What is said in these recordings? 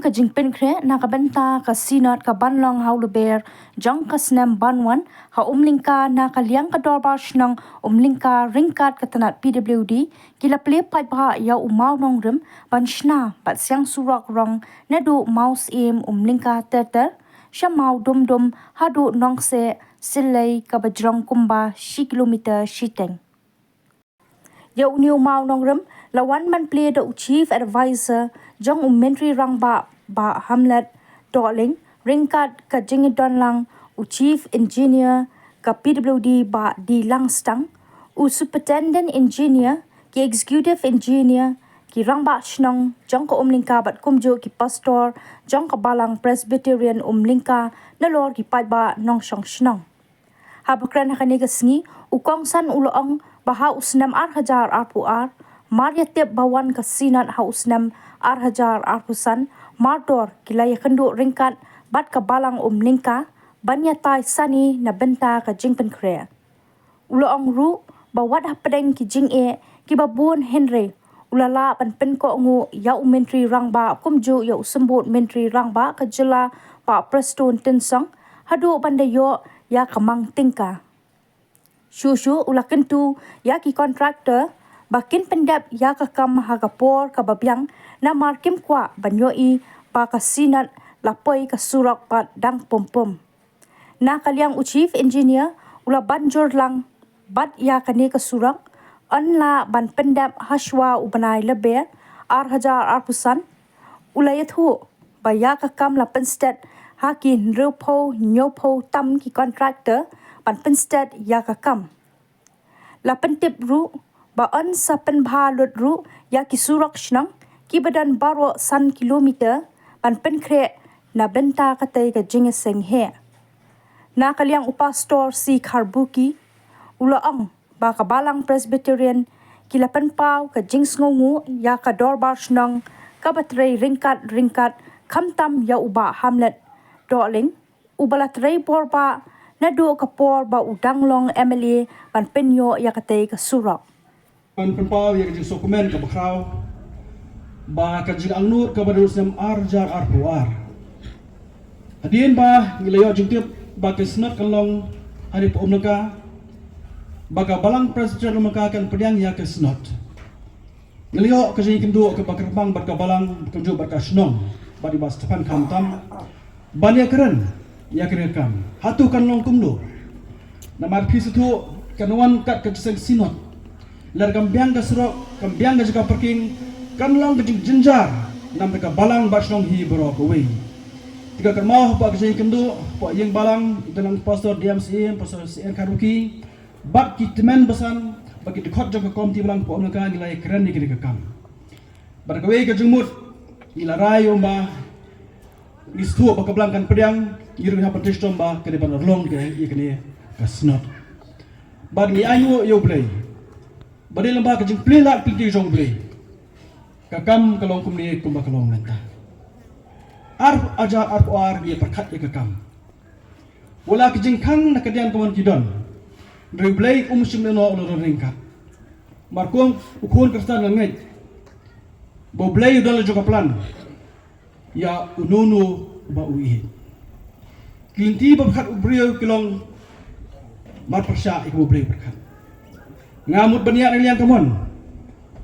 ka jingpen kre na ka benta ka sinat ka banlong hauluber jong ka snem banwan ha umlingka na ka liang ka dorbar shnang umlingka ringkat ka tanat PWD kila ple pai ba ya umau nong rim ban shna pat siang surak rong na du mouse im umlingka ter shamau dum dum hadu nong se silai ka bajrong kumba shi kilometer shiteng ya uniu mau nong rim lawan man ple da chief advisor jong menteri rang ba hamlet doling ringkat ka jingidon lang chief engineer ka PWD ba di langstang superintendent engineer ki executive engineer ki rang ba shnong jong ka umlingka bat kumjo ki pastor jong ka balang presbyterian umlingka na lor ki pai ba nong shong shnong habakran hakani ka sngi ukong san uloong baha usnam hajar arpuar Maria tiap bawan ke sinat haus nam hajar arpusan mardor kilaya kendu ringkat bat ke balang lingka banya tai sani na benta ke jingpen krea. Uloong ru bawat hapedeng ki jing ki babun Henry ulala ban penko ngu ya menteri rangba kumju ya sembut menteri rangba ke jela pa preston tensong hadu bandayo ya kamang tingka. Shushu ulakentu ya ki kontraktor bakin pendap ya kakam hagapor kababyang na markim kwa banyoi pa kasinat lapoi kasurak pat dang pompom. Na kaliang chief engineer ula banjur lang bat ya kani kasurak anla ban pendap haswa ubanai lebe hajar arpusan ulayathu baya kakam la penstet hakin rupo nyopo tam ki kontraktor ban penstet ya kakam. La pentip ru baan sa penbalut ru ya ki surak shnang ki badan baro san kilometer ban penkre na benta katay ka jingeseng he. Na kaliang upastor si Karbuki ulaang ba kabalang presbyterian kila penpaw ka jings ngongu ya ka dorbar shnang ka batrei ringkat kamtam ya uba hamlet doling ubalatrei porba na do kapor ba udanglong MLA ban penyo ya katay ka surak. Penpaw yang jadi dokumen ke bakraw ba kajing angnut ke badus nam arjar arpuar adien ba ngilayo jungtip ba kesnat kalong hari po umnaka baga balang presiden umnaka kan pediang ya kesnat ngilayo kajing kendu ke bakrabang barka balang kendu barka snong badi bas tepan kamtam bania keren ya kerekam hatu kan long kumdo namar pisitu kanuan kat kajing sinot lar kambiang ka surok kambiang ka juga parking kanlang kajing jenjar nam ka balang basnong hi bro kawai tiga kermau pa kajing kendu pa yang balang dengan pastor DMC pastor CN Karuki bak ki temen besan bagi dekot jaga komti balang po ngaka nilai keren ni kini kam bar kawai kajing mut ilarai umba istu ba kablang pediang yiru ha patistom ba kene ban long ke ikene kasnot bar ni ayu yo play bari lembah kajing plila pilki jong play kakam kalong kumni kumba kalong nanta ajar ar dia perkat ya kakam wala kajing kang nakadian kawan kidon replay simleno ulur ringkat markum ukun kerstan langit bo play udal juga plan ya ununu ba ui kinti berkat ubrio kilong mar persya iku play berkat ngamut baniak niliang kamon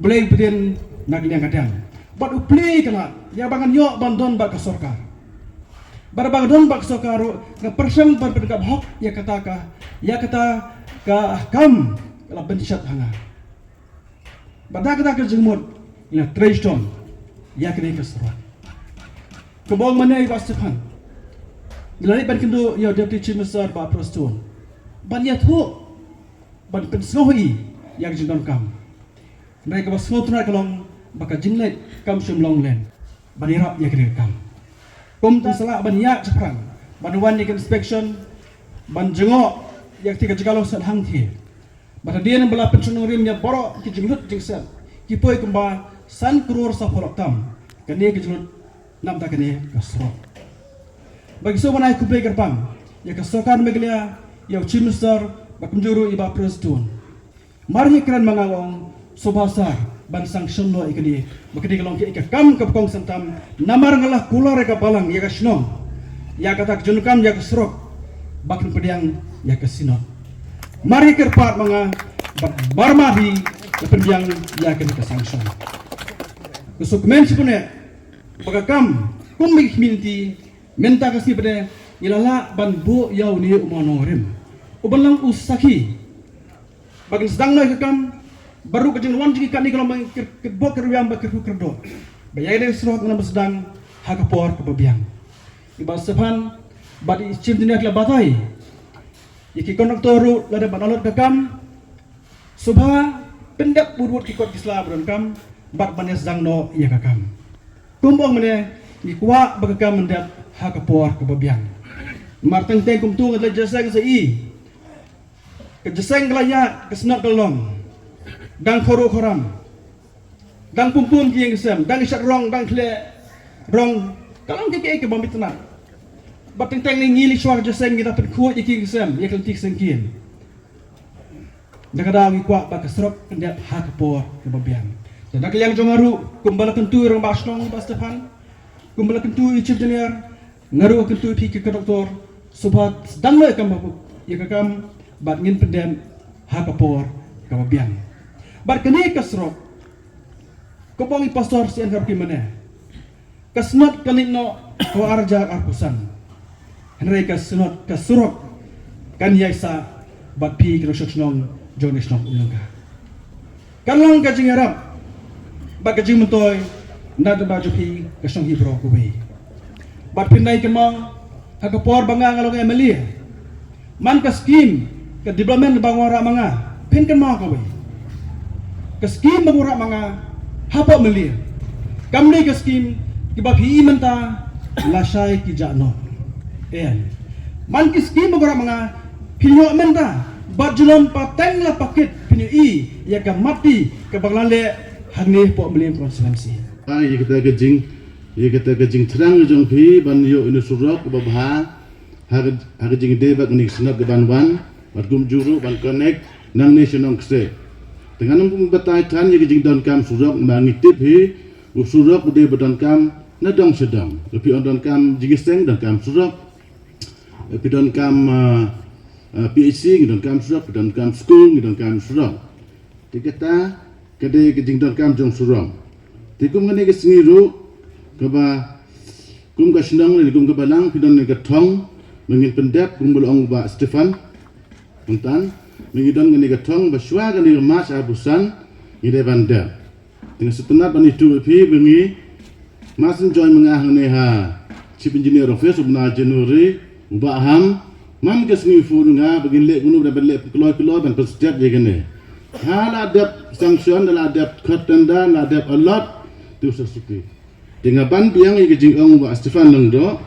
boleh berdin nak niliang kadang bat uplay kena ya bangan yo bandon bak kesorkar bar bandon bak kesorkar ke persem bar pedekap hok ya kata ka kam kala bensyat hanga badak kata jengmut ya treiston ya kene kesorkar kebong mana ibas tepan gelari ban kendu ya deputy chief minister ba proston ban ya thu ban pensohi yang jindon kam mereka basotna kalong baka jinlet kam sumlong len banirap ya kene kam kum tasala ban ya ceprang ban wan yak inspection ban jengo yak tika jigalo sat hang thi bata dia nan bala pensunung rim ya boro ki jinglut jingset ki poi kumba san kror sa folok tam kene ki jinglut nam ta kene kasro bagi so manai kuplay kerpang ya kasokan meglia ya chief minister bakumjuru iba preston mari keren mangawong sobasar ban sanction lo ikani bakadi kalong ke kam kap kong santam namar ngalah kular ka palang ya ka snong ya katak junukam ya ka srok bakin pediang ya ka sinot mari kerpat mga barmahi ya pediang ya ka sanction kusukmen sipune bagakam kumbi community menta kasi pada ilala ban bo yaw ni umanorim ubalang usaki bagin sedang na kam baru kajeng wan jiki kani kalau bo kerwiam ba kerdo bayai de srot na sedang hakapor kebabiang iba sepan badi chief dinak la batai iki konduktoru lada banalot kakam subha pendek burut kikot kisla bron kam bat banes sedang no iya kakam kumbong mene ikwa bagakam mendat hakapor kebabiang marteng teng kumtung adalah jaseng sei kejeseng kelaya kesenak kelong dang khoro khoram dang pumpun ki yang dang isyak rong dang kle rong kalang ke bombit tenang bateng teng ni ngili swar jaseng kita pen khu iki ngesem ya keltik sengkin dagadang ikwa bakasrok kendat hakapor kebabiang dan yang jongaru kumbala kentu rong basnong bastefan kumbala kentu chief engineer ngaru kentu pi ke doktor subat sedang le kam ya kakam bat ngin pendem hakapor kebabiang bat kene kasrok kopong pastor sian karpi mana kasnot kanino ko arja arkusan henry kasnot kasrok kan yaisa bat pi krosoknong jonisnong ulungka kalang kajing arab bat kajing mentoy nada baju pi kasong hibro kuwi bat pinai kemang hakapor banga ngalong emeli man ka scheme ka development bangora manga pin kan ma kuwi ka scheme bangora manga hapa meli kamne ka scheme kibab hi menta lasai ki jano en man ki scheme bangora manga pinyo menta bajulan pateng la paket pinyo I ya ka mati ka banglale hangne po meli konsulensi ye kita kejing terang jong pi ban yo ini surok babha har jing de bak nik snap ban wan bat gum juru ban connect nang national kse dengan nung batai tan ye kejing don kam surok bangi tip hi surok de badan kam na dong sedang tapi on kam jigiseng dan kam surok tapi don kam PhD don kam surok don kam school don kam surok tiketa kede kejing don kam jong surok tikum ngene ke singiru kaba kum ka sindang ni kum ka balang pidon ni ka thong mengin pendap kum bolong ba Stefan untan mengidon ngene ka thong ba shwa ka ni mas abusan ide banda dengan setenat ban itu pi bengi masin join mengah ne ha chief engineer office ubna Januari uba ham mam ke singi fu nga begin le gunu da le kloy ban step je gene hala adap sanction la adap khatanda la adap a lot tu sesuki dengan ban biang ye jing ong ba Stefan Lengdo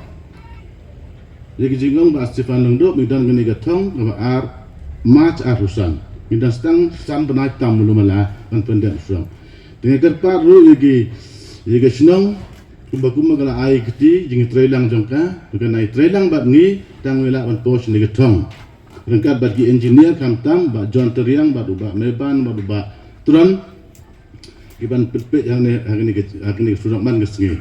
ye jing ong ba Stefan Lengdo midan gene gatong ba ar match arusan midan stang san banai tam mulumala ban pendek usang dengan kerpa ru ye snong kumba gala ai kiti jing trailang jongka bukan ai trailang bat ngi tang wela ban pos ni gatong rengkat bagi engineer kam tam ba John Teriang ba meban ba tron iban pepet yang ni surat man ngesngi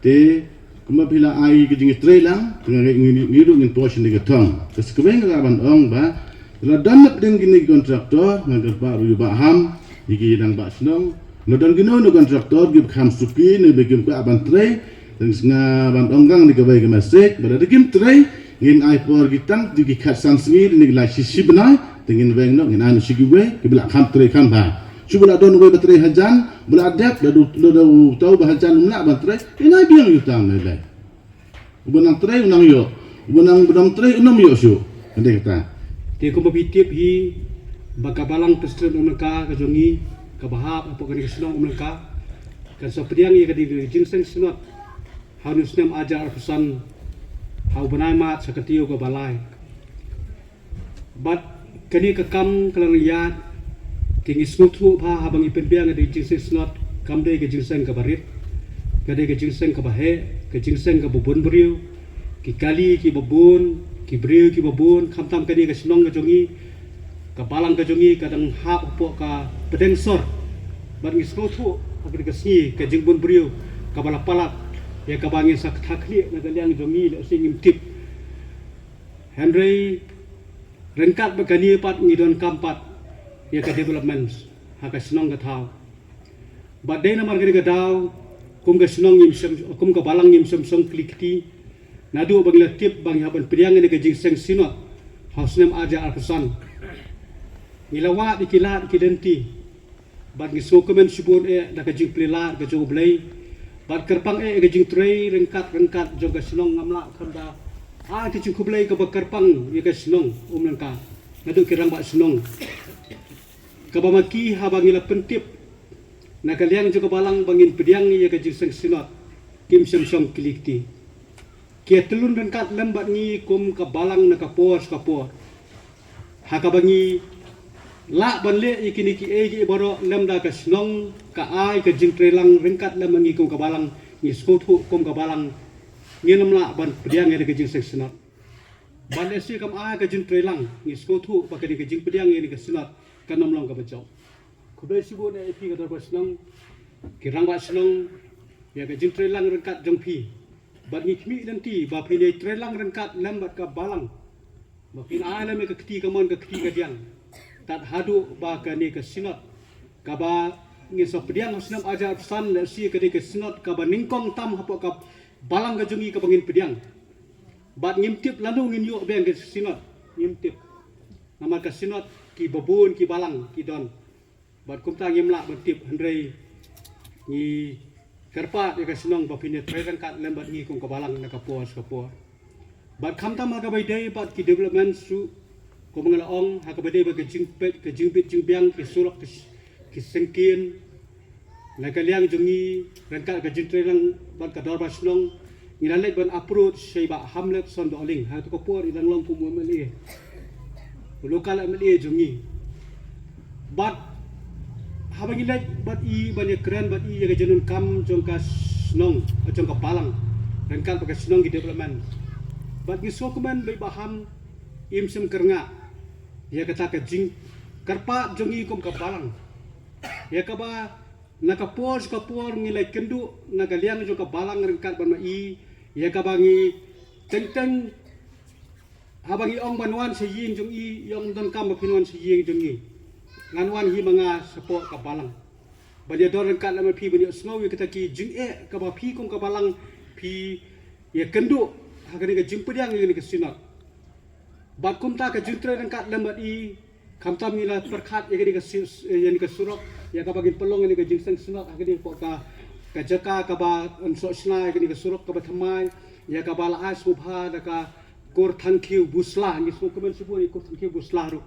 te kuma bila ai kejing trailang dengan ngiru ngin portion ni gatong kesekwen ngaban ong ba radan nak den gini kontraktor ngagar ba ru ba ham iki dang ba snong nodan gino no kontraktor gib kham suki ne begim ka aban tre dan snga ban onggang ni gabai gemasek bada digim tre ngin ai por gitang digi khat san sngi ni la sisi benai tengin weng no ngin anu sigiwe kibla kham tre kham ba Cuba don we baterai hajan, bela adap, lalu tahu bahajan umnak baterai, ini biang yutang nilai. Ubenang terai unang yo, ubenang terai unang yo syu. Andai kata. Dia kumpa pitip hi, bakabalang presiden umnaka kajongi, kabahap apa kani kesenong umnaka, kan sopediang ia kadi jingseng senot, hanus nem ajar pesan, hau benai mat sakatio ke balai. Bat kani kekam kelang liat. Kini smutu pa habang ipenbiang ada jingseng slot kamde ke jingseng ke barit kade ke jingseng ke bahe ke jingseng ke bubun beriu ki kali ki bubun ki beriu ki bubun kamtam kadi ke senong ke jongi ke balang ke jongi kadang hap po ka pedeng sor bat ngis ko thu agri ka si ka jing bun brio ka bala palat ya ka bangin sak thakli na galiang jongi le sing im tip Henry rengkat bakani pat ngidon kampat ya ka development ha ka senong ka thau bat dei na mar ka daw kum ka senong im sem kum ka balang im sem song klikti nadu bang la tip bang haban priang ni ka jing seng sinot hausnem aja arpesan ngilawa dikilat kidenti bat ngiso komen sibun da ka jing plila ka jo blai bat kerpang ka jing trei rengkat jo ka senong ngamla khanda ti jing kublai ka kerpang ye ka senong langka nadu kirang ba senong ka bamaki habang ila pentip na kalian jo ka balang bangin pediang ye ka jing seng sinot kim sem som klikti kia telun rengkat lembat ni kum ka balang na kapor hakabangi la banle ikini ki egi boro lemda ka snong ka ai ka jing trelang rengkat lemangi kum ka balang ni skothu kum ka balang ngelam la ban pediang eri ka jing seksenat ban esi kam ai ka jing trelang ni skothu pakani ka jing pediang eri ka senat kanom long ka bajau kubai sibu ne epi ka dar snong kirang ba snong ya ka jing trelang rengkat jongpi bat ni kmi nanti ba pini trelang rengkat lembat ka balang ba pin ala me ka kti ka mon ka kti ka diang tat hadu ba ka ni ka sinot ka ba ngi so pediang sinam aja pesan le si ka ni ka sinot ka ba ningkong tam hapo ka balang ka jungi ka bangin pediang bat ngimtip lalu ngin yo beng ka sinot ngimtip nama ka sinot ki babun ki balang ki don bat kum ta ngimla batip handrei ni kerpa ya ka sinong ba pini rengkat lembat ngi kum ka balang na ka puas bat khamta ma ka bai dei bat ki development su ko mangala ong ha ka bai dei ba ka jingpet ka jingbit jingbiang ki surok ki sengkin na ka liang jungi rengkat ka jintrelang bat ka dorba snong ngilalet ban approach sei ba hamlet son do ling ha to ko por ilang long pu mo mali lokal mali jungi bat habang ilat bat i ban keren bat i ya jenun kam jong ka snong jong ka palang rengkat ka snong ki development bat gi sokuman bai baham im sem kernga ya kata ka jing karpa jongi kum ka palang ya ka ba nakapor ngilai kendu nagaliang jong ka balang rengkat ban i ya ka bangi tenteng habangi ong banwan se ying jong i yong don kam pinwan se ying jong i nganwan hi manga sapo ka balang banya dor rengkat lama pi banya snow kita ki jing ka ba pi kum ka balang pi ya kendu hagani ka jing pediang ni ka sinat bat kum ta ka jintre rengkat lama i kamta mila perkhat ya ka surok ya ka bagi pelong ni ka jing seng sinat hagani po ka jaka ka ba onso sna ya ka surok ka ba thamai ya ka bala as mubha da ka kor thankiu busla ni so komen subu ni kor thankiu busla ru